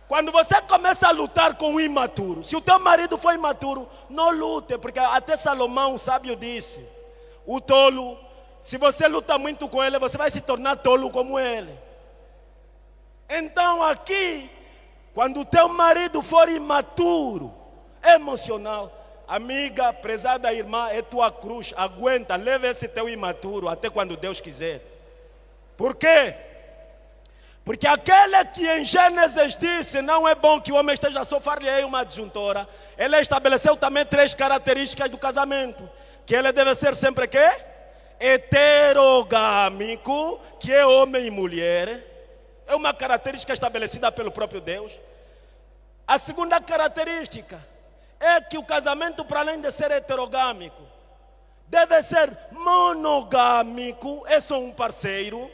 Quando você começa a lutar com o imaturo, se o teu marido for imaturo, não lute, porque até Salomão, o sábio, disse: o tolo, se você luta muito com ele, você vai se tornar tolo como ele. Então aqui, quando o teu marido for imaturo, emocional, amiga, prezada irmã, é tua cruz, aguenta, leva esse teu imaturo até quando Deus quiser. Por quê? Porque aquele que em Gênesis disse: não é bom que o homem esteja só, far-lhe-ei uma adjuntora. Ele estabeleceu também 3 características do casamento: que ele deve ser sempre quê? Heterogâmico, que é homem e mulher. É uma característica estabelecida pelo próprio Deus. A segunda característica é que o casamento, para além de ser heterogâmico, deve ser monogâmico, é só um parceiro.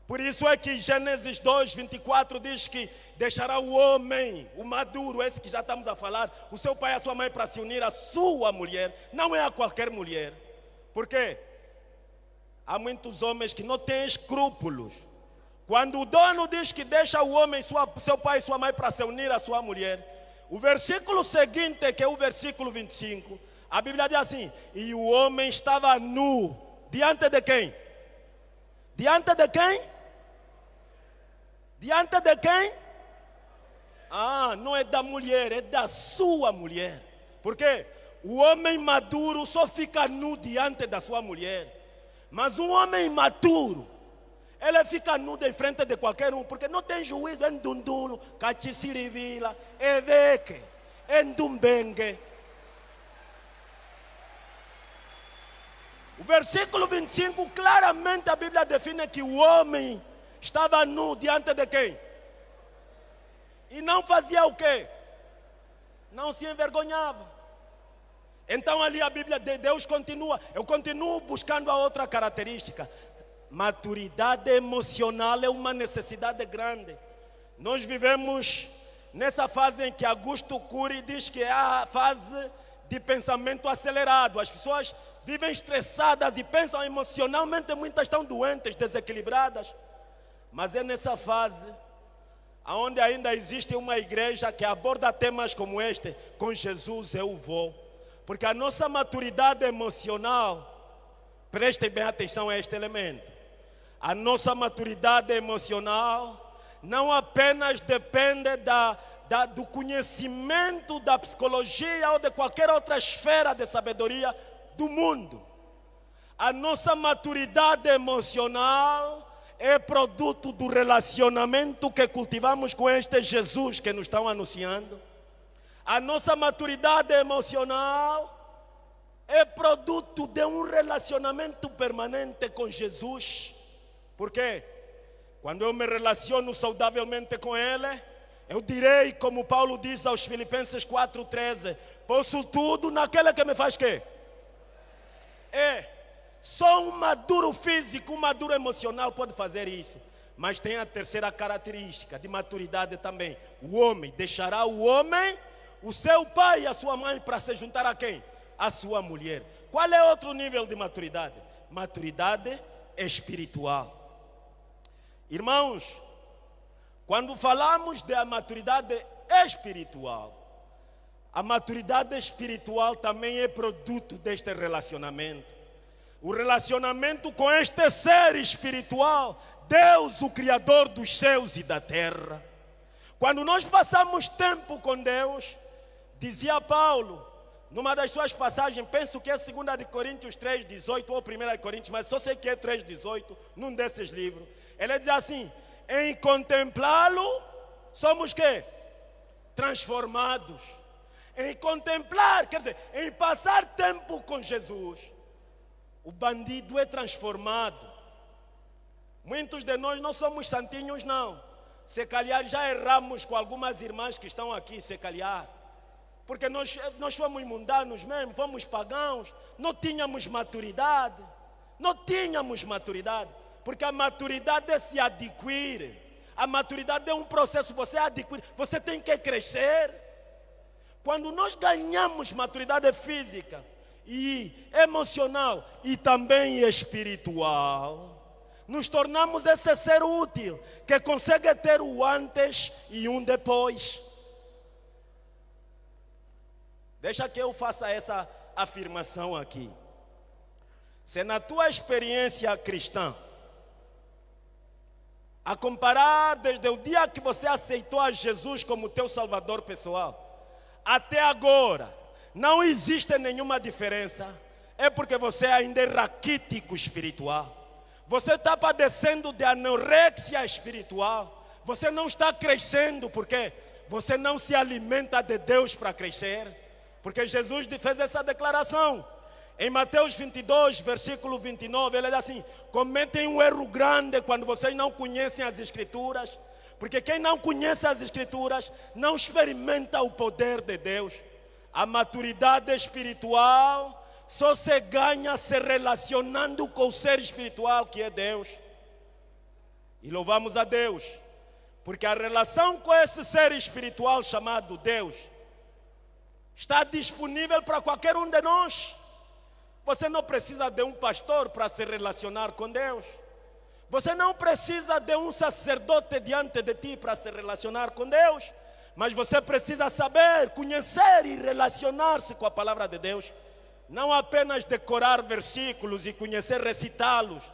Por isso é que Gênesis 2:24 diz que deixará o homem, o maduro, esse que já estamos a falar, o seu pai e a sua mãe, para se unir à sua mulher. Não é a qualquer mulher. Por quê? Há muitos homens que não têm escrúpulos. Quando o dono diz que deixa o homem, seu pai e sua mãe, para se unir à sua mulher, o versículo seguinte, que é o versículo 25, a Bíblia diz assim: e o homem estava nu, diante de quem? Diante de quem? Diante de quem? Não é da mulher, é da sua mulher. Por quê? O homem maduro só fica nu diante da sua mulher. Mas um homem imaturo, ele fica nu em frente de qualquer um, porque não tem juízo. É ndundulo, cachisirivila, eveke, endumbengue. O versículo 25, claramente a Bíblia define que o homem estava nu diante de quem? E não fazia o quê? Não se envergonhava. Então ali a Bíblia de Deus continua. Eu continuo buscando a outra característica. Maturidade emocional é uma necessidade grande. Nós vivemos nessa fase em que Augusto Cury diz que é a fase de pensamento acelerado. As pessoas vivem estressadas e pensam emocionalmente, muitas estão doentes, desequilibradas. Mas é nessa fase onde ainda existe uma igreja que aborda temas como este: com Jesus eu vou. Porque a nossa maturidade emocional, prestem bem atenção a este elemento, a nossa maturidade emocional não apenas depende do conhecimento da psicologia ou de qualquer outra esfera de sabedoria do mundo. A nossa maturidade emocional é produto do relacionamento que cultivamos com este Jesus que nos estão anunciando. A nossa maturidade emocional é produto de um relacionamento permanente com Jesus. Por quê? Quando eu me relaciono saudavelmente com Ele, eu direi, como Paulo diz aos Filipenses 4:13, posso tudo naquele que me faz quê? Só um maduro físico, um maduro emocional pode fazer isso. Mas tem a terceira característica de maturidade também. O homem deixará o homem, o seu pai e a sua mãe, para se juntar a quem? A sua mulher. Qual é outro nível de maturidade? Maturidade espiritual. Irmãos, quando falamos da maturidade espiritual, a maturidade espiritual também é produto deste relacionamento. O relacionamento com este ser espiritual, Deus, o Criador dos céus e da terra. Quando nós passamos tempo com Deus, dizia Paulo, numa das suas passagens, penso que é 2 de Coríntios 3:18 ou 1 de Coríntios, mas só sei que é 3:18, num desses livros. Ele diz assim: em contemplá-lo, somos quê? Transformados. Em contemplar, quer dizer, em passar tempo com Jesus, o bandido é transformado. Muitos de nós não somos santinhos, não. Se calhar já erramos com algumas irmãs que estão aqui, se calhar. Porque nós fomos mundanos mesmo, fomos pagãos, não tínhamos maturidade. Não tínhamos maturidade. Porque a maturidade se adquire. A maturidade é um processo, você adquire, você tem que crescer. Quando nós ganhamos maturidade física e emocional e também espiritual, Nos tornamos esse ser útil que consegue ter o antes e um depois. Deixa que eu faça essa afirmação aqui. Se na tua experiência cristã, a comparar desde o dia que você aceitou a Jesus como teu salvador pessoal, até agora, não existe nenhuma diferença, é porque você ainda é raquítico espiritual. Você está padecendo de anorexia espiritual. Você não está crescendo porque você não se alimenta de Deus para crescer. Porque Jesus fez essa declaração. Em Mateus 22, versículo 29, ele diz assim: cometem um erro grande quando vocês não conhecem as Escrituras. Porque quem não conhece as Escrituras não experimenta o poder de Deus. A maturidade espiritual só se ganha se relacionando com o ser espiritual que é Deus. E louvamos a Deus, porque a relação com esse ser espiritual chamado Deus está disponível para qualquer um de nós. Você não precisa de um pastor para se relacionar com Deus. Você não precisa de um sacerdote diante de ti para se relacionar com Deus. Mas você precisa saber, conhecer e relacionar-se com a palavra de Deus. Não apenas decorar versículos e conhecer recitá-los.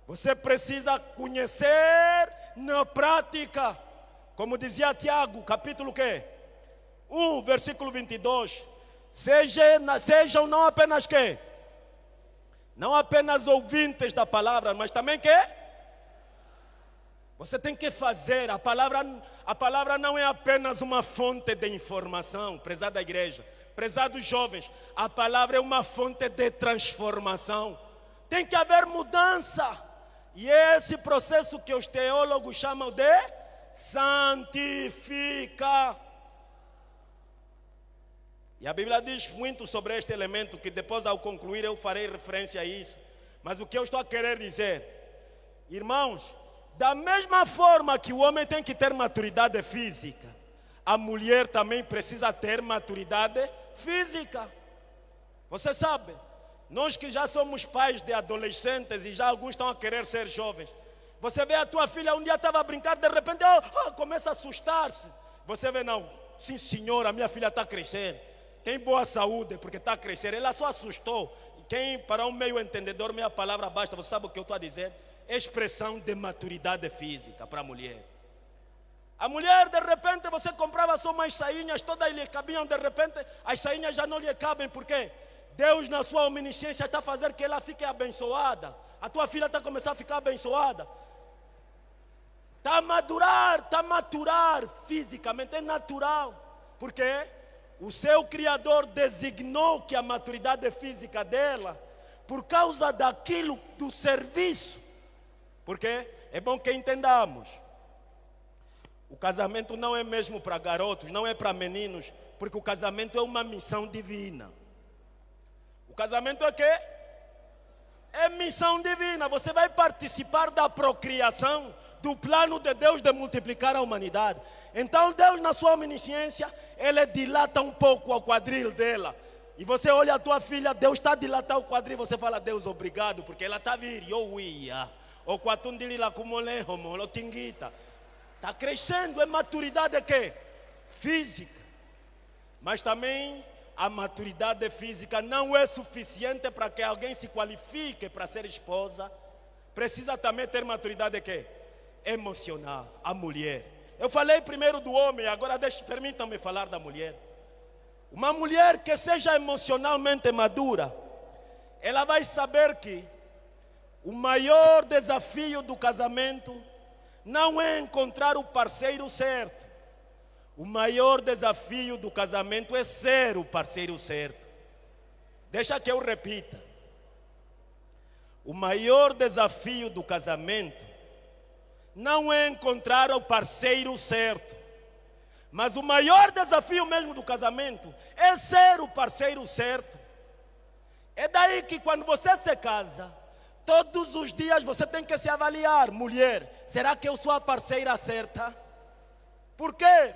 Você precisa conhecer na prática. Como dizia Tiago, capítulo 1, versículo 22. Sejam não apenas não apenas ouvintes da palavra, mas também você tem que fazer. A palavra não é apenas uma fonte de informação, prezada igreja, prezados jovens. A palavra é uma fonte de transformação. Tem que haver mudança. E é esse processo que os teólogos chamam de santificar. E a Bíblia diz muito sobre este elemento, que depois ao concluir eu farei referência a isso. Mas o que eu estou a querer dizer, irmãos, da mesma forma que o homem tem que ter maturidade física, a mulher também precisa ter maturidade física. Você sabe, nós que já somos pais de adolescentes e já alguns estão a querer ser jovens, você vê a tua filha um dia estava a brincar, de repente começa a assustar-se. Você vê, não, sim senhor, a minha filha está a crescer, tem boa saúde porque está a crescer. Ela só assustou. Quem, para um meio entendedor, meia palavra basta. Você sabe o que eu estou a dizer? Expressão de maturidade física para a mulher. A mulher, de repente, você comprava só umas sainhas, todas lhe cabiam, de repente, as sainhas já não lhe cabem, porque Deus, na sua omnisciência, está a fazer que ela fique abençoada. A tua filha está a começar a ficar abençoada. Está a maturar fisicamente, é natural. Por quê? O seu Criador designou que a maturidade física dela, por causa daquilo do serviço. Porque é bom que entendamos. O casamento não é mesmo para garotos, não é para meninos, porque o casamento é uma missão divina. O casamento é quê? É missão divina. Você vai participar da procriação, do plano de Deus de multiplicar a humanidade. Então Deus, na sua omnisciência, Ele dilata um pouco o quadril dela. E você olha a tua filha, Deus está a dilatar o quadril, você fala: Deus, obrigado, porque ela está a vir. Eu ia. O quatundilila como lehomo, o tinguita. Está crescendo, é maturidade que? Física. Mas também a maturidade física não é suficiente para que alguém se qualifique para ser esposa. Precisa também ter maturidade que? Emocional, a mulher. Eu falei primeiro do homem, agora permitam-me falar da mulher. Uma mulher que seja emocionalmente madura, ela vai saber que o maior desafio do casamento não é encontrar o parceiro certo. O maior desafio do casamento é ser o parceiro certo. Deixa que eu repita. O maior desafio do casamento não é encontrar o parceiro certo. Mas o maior desafio mesmo do casamento é ser o parceiro certo. É daí que quando você se casa, todos os dias você tem que se avaliar. Mulher, será que eu sou a parceira certa? Por quê?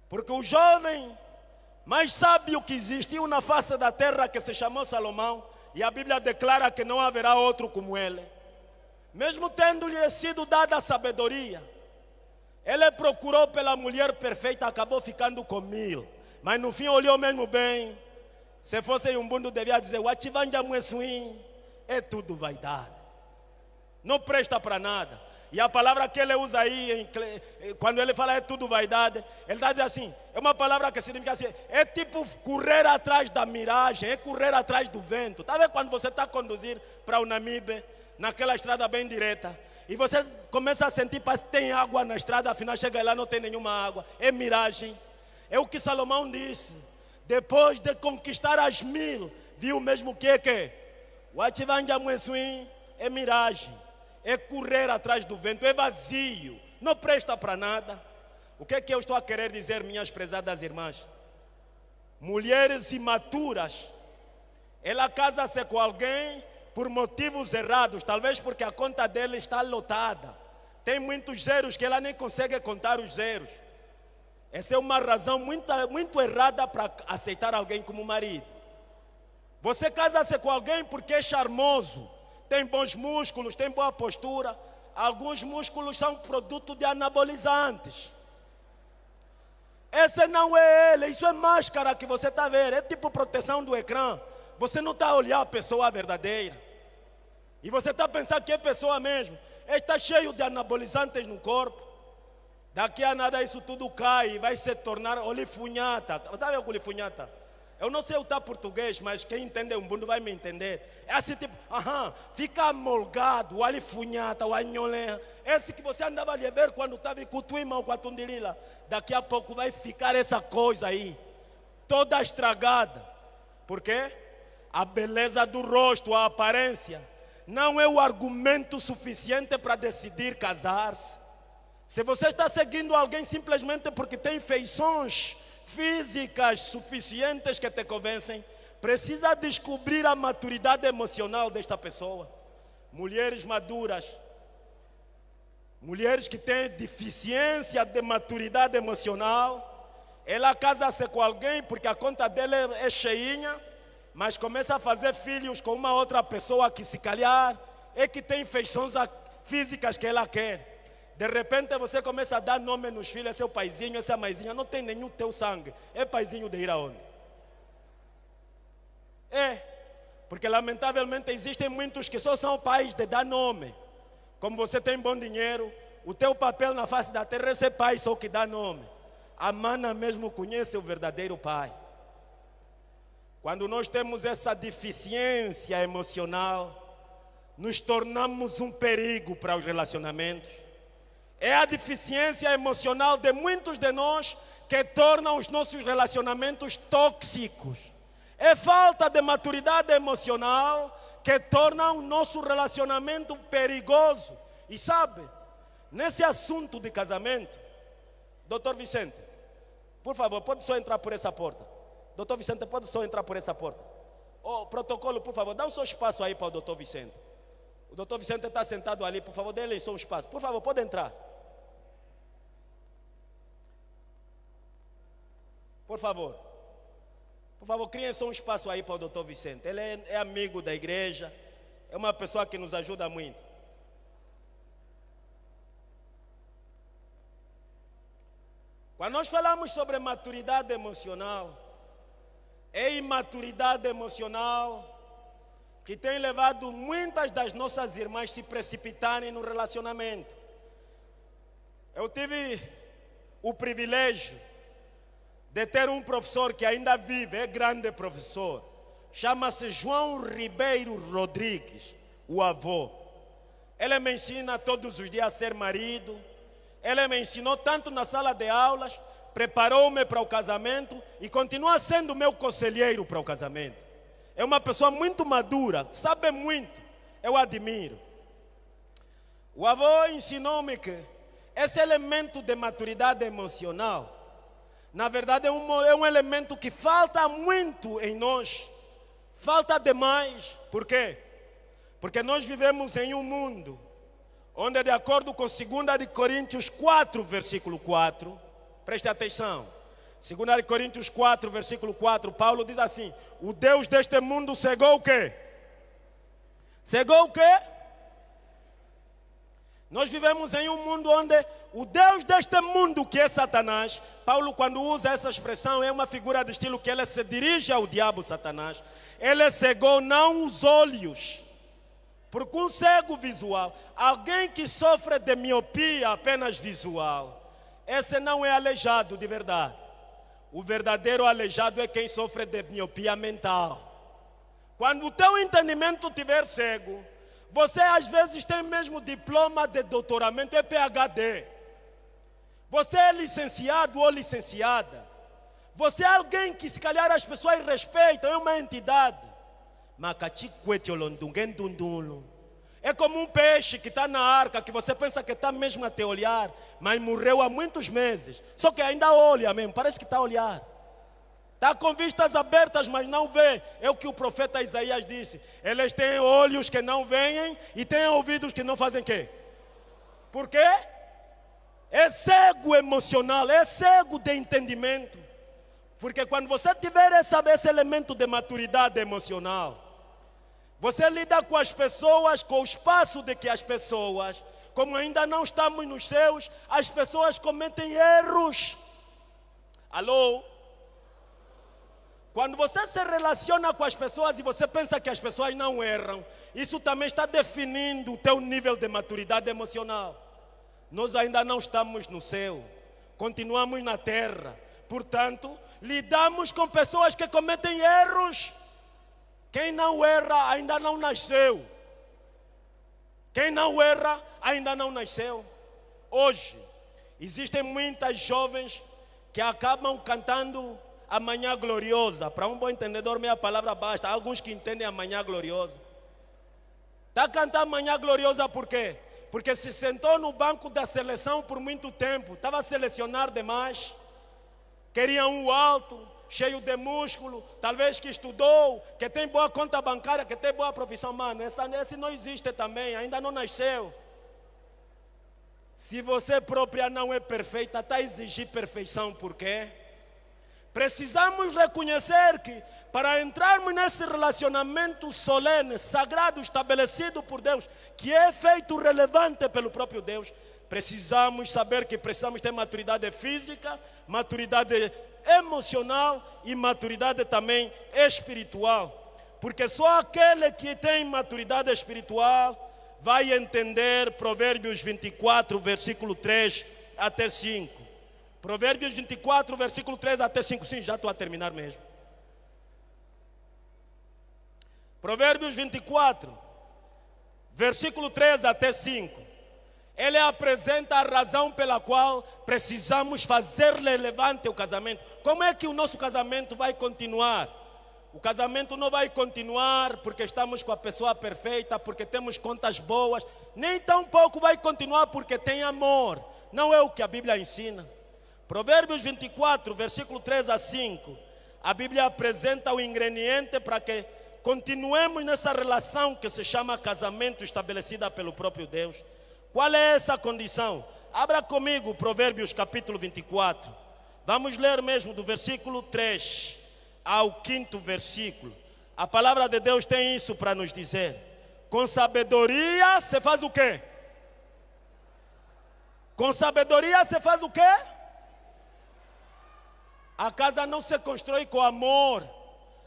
Porque o jovem mais sábio que existiu na face da terra, que se chamou Salomão, e a Bíblia declara que não haverá outro como ele. mesmo tendo-lhe sido dada a sabedoria, ele procurou pela mulher perfeita, acabou ficando com 1000. Mas no fim olhou mesmo bem. Se fosse um mundo, devia dizer: Wachivanja Muessuim, é tudo vaidade. Não presta para nada. E a palavra que ele usa aí, quando ele fala é tudo vaidade, ele está dizendo assim, é uma palavra que significa assim, é tipo correr atrás da miragem, é correr atrás do vento. Está vendo quando você está a conduzir para o Namibe, naquela estrada bem direta, e você começa a sentir, parece que tem água na estrada, afinal chega lá não tem nenhuma água, é miragem. É o que Salomão disse, depois de conquistar as 1000, viu mesmo o que é que? O Achivanja Muessuim é miragem. É correr atrás do vento, é vazio, não presta para nada. O que é que eu estou a querer dizer, minhas prezadas irmãs? Mulheres imaturas, ela casa-se com alguém por motivos errados, talvez porque a conta dela está lotada. Tem muitos zeros que ela nem consegue contar os zeros. Essa é uma razão muito errada para aceitar alguém como marido. Você casa-se com alguém porque é charmoso, tem bons músculos, tem boa postura. Alguns músculos são produto de anabolizantes. Esse não é ele, isso é máscara que você está vendo. É tipo proteção do ecrã. Você não está a olhar a pessoa verdadeira. E você está a pensar que é pessoa mesmo. Está cheio de anabolizantes no corpo. Daqui a nada isso tudo cai e vai se tornar olifunhata. Está vendo olifunhata? Eu não sei o tal português, mas quem entende o mundo vai me entender. É assim tipo, fica amolgado, o alifunhata, o anholé. Esse que você andava a ver quando estava com o tua irmão, com a tundilila. Daqui a pouco vai ficar essa coisa aí, toda estragada. Por quê? A beleza do rosto, a aparência, não é o argumento suficiente para decidir casar-se. Se você está seguindo alguém simplesmente porque tem feições físicas suficientes que te convencem, precisa descobrir a maturidade emocional desta pessoa. Mulheres maduras, mulheres que têm deficiência de maturidade emocional, ela casa-se com alguém porque a conta dela é cheinha, mas começa a fazer filhos com uma outra pessoa que se calhar é que tem feições físicas que ela quer. De repente você começa a dar nome nos filhos, esse é o paizinho, essa é a maisinha, não tem nenhum teu sangue. É paizinho de ir aonde? É, porque lamentavelmente existem muitos que só são pais de dar nome. Como você tem bom dinheiro, o teu papel na face da terra é ser pai só que dá nome. A mana mesmo conhece o verdadeiro pai. Quando nós temos essa deficiência emocional, nos tornamos um perigo para os relacionamentos. É a deficiência emocional de muitos de nós que torna os nossos relacionamentos tóxicos. É falta de maturidade emocional que torna o nosso relacionamento perigoso. E sabe, nesse assunto de casamento, Dr. Vicente, por favor, pode só entrar por essa porta. Dr. Vicente, pode só entrar por essa porta. Protocolo, por favor, dá um só espaço aí para o Dr. Vicente. O Dr. Vicente está sentado ali, por favor, dê-lhe só um espaço. Por favor, pode entrar. Por favor, criem só um espaço aí para o Dr. Vicente. Ele é amigo da igreja, é uma pessoa que nos ajuda muito. Quando nós falamos sobre maturidade emocional, é imaturidade emocional que tem levado muitas das nossas irmãs se precipitarem no relacionamento. Eu tive o privilégio de ter um professor que ainda vive, é grande professor, chama-se João Ribeiro Rodrigues, o avô. Ele me ensina todos os dias a ser marido, ele me ensinou tanto na sala de aulas, preparou-me para o casamento e continua sendo meu conselheiro para o casamento. É uma pessoa muito madura, sabe muito, eu admiro. O avô ensinou-me que esse elemento de maturidade emocional, na verdade é um elemento que falta muito em nós, falta demais. Por quê? Porque nós vivemos em um mundo onde, de acordo com 2 Coríntios 4, versículo 4, preste atenção, 2 Coríntios 4, versículo 4, Paulo diz assim: o Deus deste mundo cegou o quê? Cegou o quê? Nós vivemos em um mundo onde o Deus deste mundo, que é Satanás, Paulo, quando usa essa expressão, é uma figura de estilo que ele se dirige ao diabo Satanás. Ele cegou não os olhos, porque um cego visual, alguém que sofre de miopia apenas visual, esse não é aleijado de verdade. O verdadeiro aleijado é quem sofre de miopia mental. Quando o teu entendimento estiver cego, você às vezes tem mesmo diploma de doutoramento, é PhD. Você é licenciado ou licenciada. Você é alguém que se calhar as pessoas respeitam, é uma entidade. É como um peixe que está na arca, que você pensa que está mesmo a te olhar, mas morreu há muitos meses. Só que ainda olha mesmo, parece que está a olhar. Está com vistas abertas, mas não vê. É o que o profeta Isaías disse. Eles têm olhos que não veem e têm ouvidos que não fazem quê? Por quê? É cego emocional, é cego de entendimento. Porque quando você tiver esse elemento de maturidade emocional, você lida com as pessoas, com o espaço de que as pessoas, como ainda não estamos nos céus, as pessoas cometem erros. Alô? Quando você se relaciona com as pessoas e você pensa que as pessoas não erram, isso também está definindo o teu nível de maturidade emocional. Nós ainda não estamos no céu, continuamos na terra. Portanto, lidamos com pessoas que cometem erros. Quem não erra ainda não nasceu. Quem não erra ainda não nasceu. Hoje, existem muitas jovens que acabam cantando a manhã gloriosa. Para um bom entendedor, meia palavra basta. Há alguns que entendem a manhã gloriosa. Está a cantar a manhã gloriosa por quê? Porque se sentou no banco da seleção por muito tempo. Estava a selecionar demais. Queria um alto, cheio de músculo, talvez que estudou, que tem boa conta bancária, que tem boa profissão. Mano, esse não existe também, ainda não nasceu. Se você própria não é perfeita, está a exigir perfeição. Por quê? Precisamos reconhecer que para entrarmos nesse relacionamento solene, sagrado, estabelecido por Deus, que é feito relevante pelo próprio Deus, precisamos saber que precisamos ter maturidade física, maturidade emocional e maturidade também espiritual. Porque só aquele que tem maturidade espiritual vai entender Provérbios 24, versículo 3 até 5. Provérbios 24, versículo 3 até 5. Sim, já estou a terminar mesmo. Provérbios 24, versículo 3 até 5. Ele apresenta a razão pela qual precisamos fazer relevante o casamento. Como é que o nosso casamento vai continuar? O casamento não vai continuar porque estamos com a pessoa perfeita, porque temos contas boas. Nem tão pouco vai continuar porque tem amor. Não é o que a Bíblia ensina. Provérbios 24, versículo 3 a 5. A Bíblia apresenta o ingrediente para que continuemos nessa relação que se chama casamento, estabelecida pelo próprio Deus. Qual é essa condição? Abra comigo Provérbios capítulo 24. Vamos ler mesmo do versículo 3 ao 5º versículo. A palavra de Deus tem isso para nos dizer. Com sabedoria se faz o quê? Com sabedoria se faz o quê? A casa não se constrói com amor.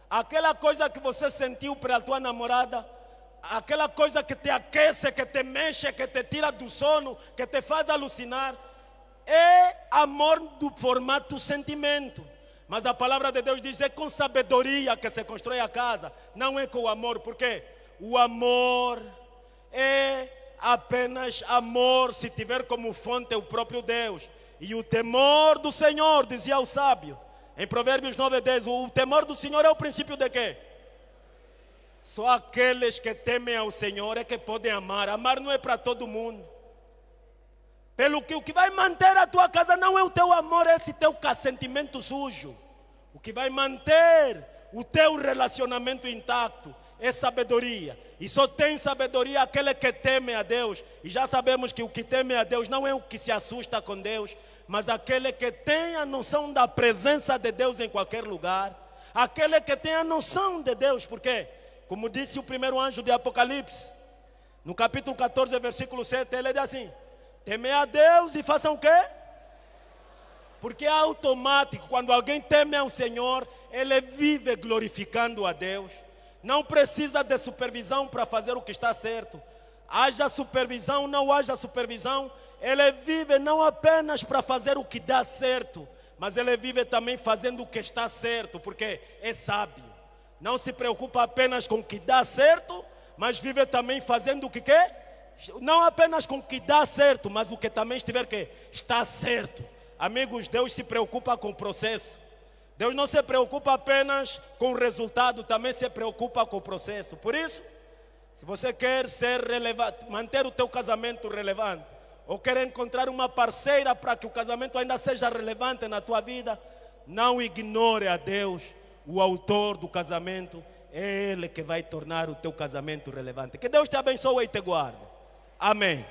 Aquela coisa que você sentiu para a tua namorada, aquela coisa que te aquece, que te mexe, que te tira do sono, que te faz alucinar, é amor do formato sentimento. Mas a palavra de Deus diz, é com sabedoria que se constrói a casa, não é com o amor. Por quê? O amor é apenas amor se tiver como fonte o próprio Deus. E o temor do Senhor, dizia o sábio, em Provérbios 9:10, o temor do Senhor é o princípio de quê? Só aqueles que temem ao Senhor é que podem amar. Amar não é para todo mundo. Pelo que o que vai manter a tua casa não é o teu amor, é esse teu sentimento sujo. O que vai manter o teu relacionamento intacto é sabedoria. E só tem sabedoria aquele que teme a Deus. E já sabemos que o que teme a Deus não é o que se assusta com Deus, mas aquele que tem a noção da presença de Deus em qualquer lugar. Aquele que tem a noção de Deus. Por quê? Como disse o primeiro anjo de Apocalipse, No capítulo 14, versículo 7, ele diz assim: teme a Deus e façam o quê? Porque é automático, quando alguém teme ao Senhor, ele vive glorificando a Deus. Não precisa de supervisão para fazer o que está certo. Haja supervisão, não haja supervisão, ele vive não apenas para fazer o que dá certo, mas ele vive também fazendo o que está certo, porque é sábio. Não se preocupa apenas com o que dá certo, mas vive também fazendo o que quer. Não apenas com o que dá certo, mas o que também estiver que está certo. Amigos, Deus se preocupa com o processo. Deus não se preocupa apenas com o resultado, também se preocupa com o processo. Por isso, se você quer ser relevante, manter o teu casamento relevante, ou quer encontrar uma parceira para que o casamento ainda seja relevante na tua vida, não ignore a Deus, o autor do casamento. É Ele que vai tornar o teu casamento relevante. Que Deus te abençoe e te guarde. Amém.